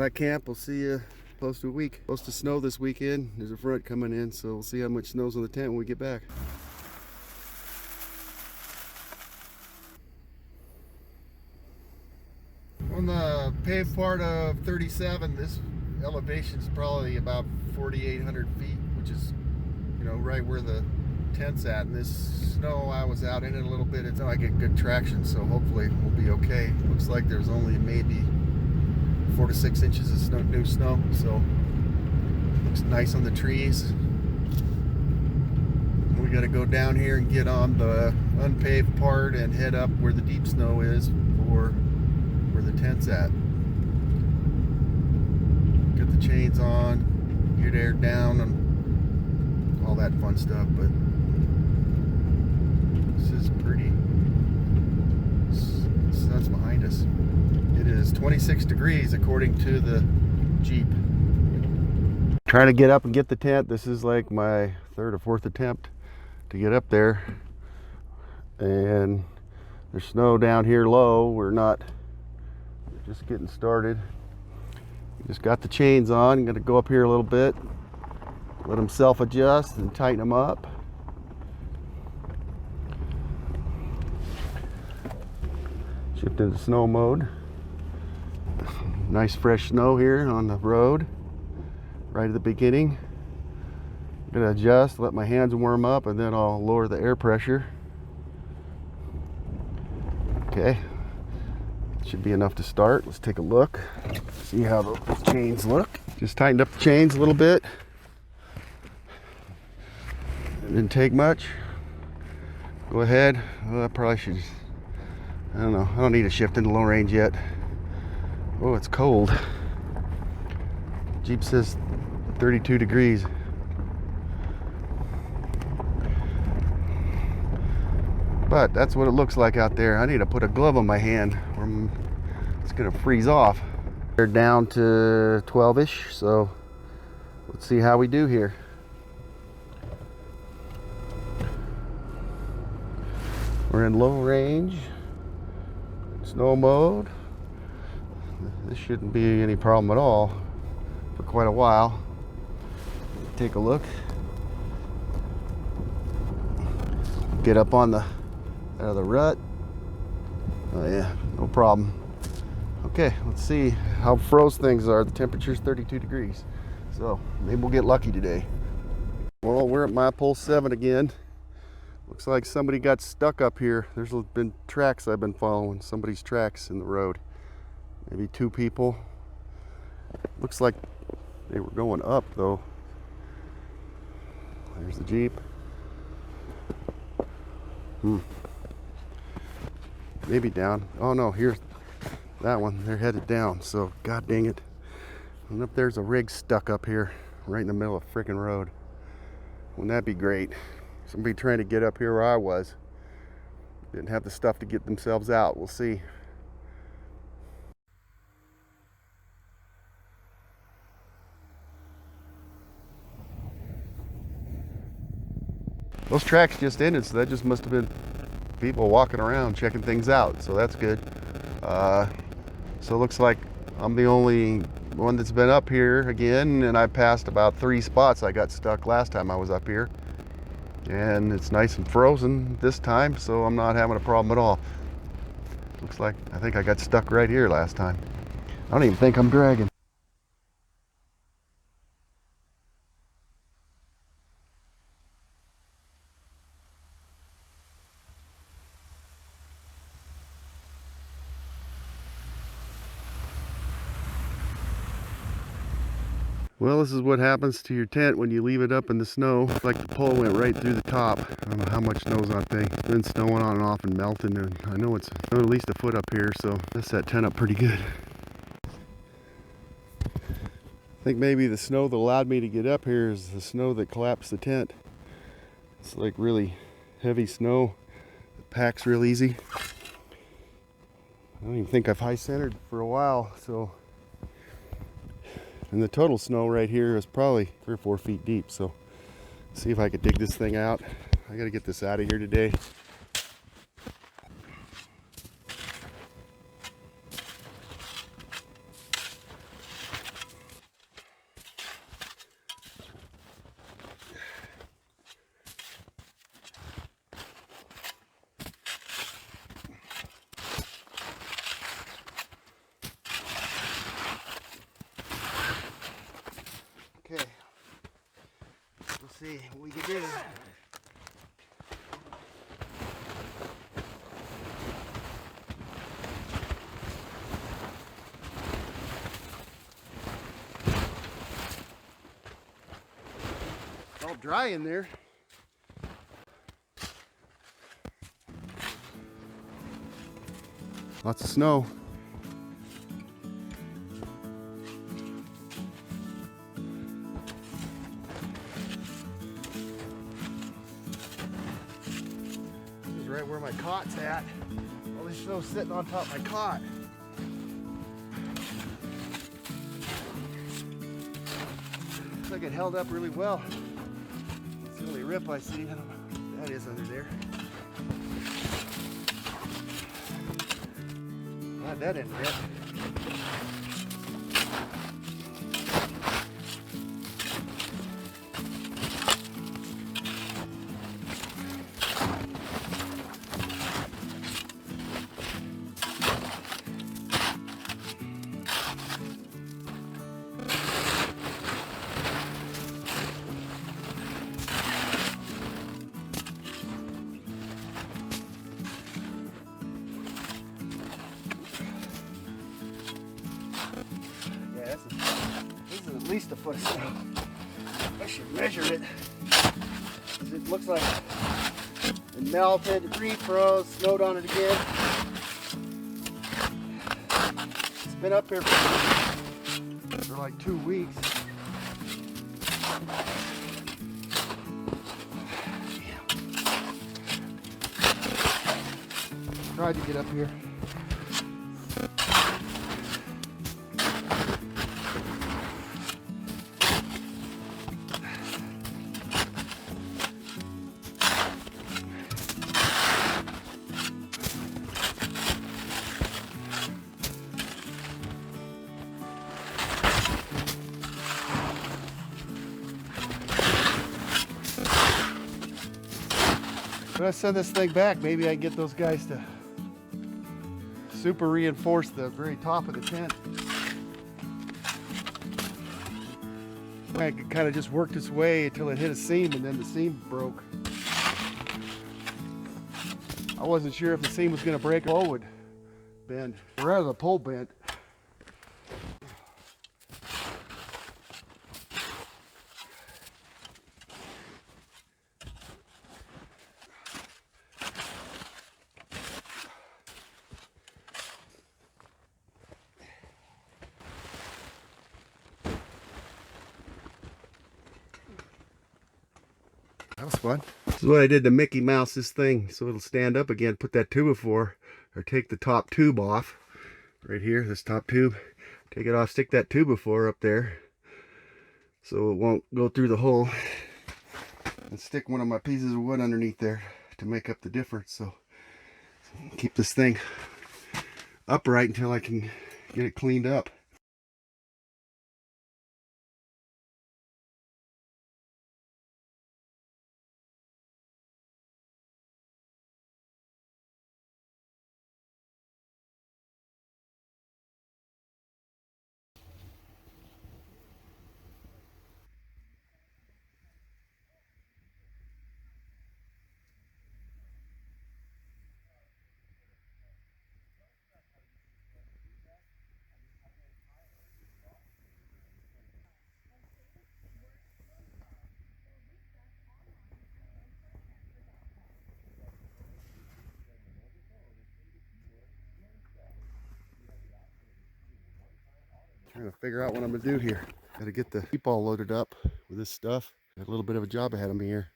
Bye camp, we'll see you close to a week. Supposed to snow this weekend. There's a front coming in, so we'll see how much snow's on the tent when we get back. On the paved part of 37, this elevation is probably about 4,800 feet, which is, you know, right where the tent's at. And this snow, I was out in it a little bit. It's I get good traction, so hopefully we'll be okay. Looks like there's only maybe 4 to 6 inches of snow, new snow, so looks nice on the trees. We got to go down here and get on the unpaved part and head up where the deep snow is for where the tent's at. Get the chains on, get air down, and all that fun stuff. But this is pretty. The sun's behind us. It is 26 degrees according to the Jeep. Trying to get up and get the tent. This is like my third or fourth attempt to get up there. And there's snow down here low. We're just getting started. Just got the chains on. I'm gonna go up here a little bit, let them self-adjust and tighten them up. Shift into snow mode. Nice fresh snow here on the road right at the beginning. I'm gonna adjust, let my hands warm up, and then I'll lower the air pressure. Okay, should be enough to start. Let's take a look, see how those chains look. Just tightened up the chains a little bit. Didn't take much. Go ahead. Well, I probably should, I don't know, I don't need to shift into low range yet. Oh, it's cold. Jeep says 32 degrees. But that's what it looks like out there. I need to put a glove on my hand or it's gonna freeze off. They're down to 12-ish, so let's see how we do here. We're in low range, snow mode. This shouldn't be any problem at all for quite a while. Take a look. Get up on the out of the rut. Oh yeah, no problem. Okay, let's see how froze things are. The temperature's 32 degrees, so maybe we'll get lucky today. Well, we're at mile pole 7 again. Looks like somebody got stuck up here. There's been tracks I've been following, somebody's tracks in the road. Maybe 2 people. Looks like they were going up though. There's the Jeep. Maybe down. Oh no, here's that one. They're headed down, so god dang it. And up there's a rig stuck up here, right in the middle of the freaking road. Wouldn't that be great? Somebody trying to get up here where I was. Didn't have the stuff to get themselves out. We'll see. Those tracks just ended, so that just must have been people walking around checking things out, so that's good. So it looks like I'm the only one that's been up here again, and I passed about 3 spots. I got stuck last time I was up here, and it's nice and frozen this time, so I'm not having a problem at all. Looks like I think I got stuck right here last time. I don't even think I'm dragging. Well, this is what happens to your tent when you leave it up in the snow. It's like the pole went right through the top. I don't know how much snow's on that thing. It's been snowing on and off and melting, and I know it's at least a foot up here, so that's that tent up pretty good. I think maybe the snow that allowed me to get up here is the snow that collapsed the tent. It's like really heavy snow. It packs real easy. I don't even think I've high centered for a while, so. And the total snow right here is probably 3 or 4 feet deep, so let's see if I could dig this thing out. I gotta get this out of here today. see what we can do. It's all dry in there. Lots of snow. This is right where my cot's at. All this snow sitting on top of my cot. Looks like it held up really well. It's the only rip I see. I don't know what that is under there. Glad that didn't rip. This is at least a foot of snow. I should measure it. It looks like it melted, refroze, snowed on it again. It's been up here for like 2 weeks. Tried to get up here. When I send this thing back, maybe I can get those guys to super reinforce the very top of the tent. I could kind of just work its way until it hit a seam and then the seam broke. I wasn't sure if the seam was going to break or the pole would bend. We're out of the pole bent. That was fun. This is what I did to Mickey Mouse this thing so it'll stand up again. Put that tube before, or take the top tube off. Right here, this top tube. Take it off, stick that tube before up there so it won't go through the hole. And stick one of my pieces of wood underneath there to make up the difference. So keep this thing upright until I can get it cleaned up. Trying to figure out what I'm gonna do here. Gotta get the Jeep all loaded up with this stuff. Got a little bit of a job ahead of me here.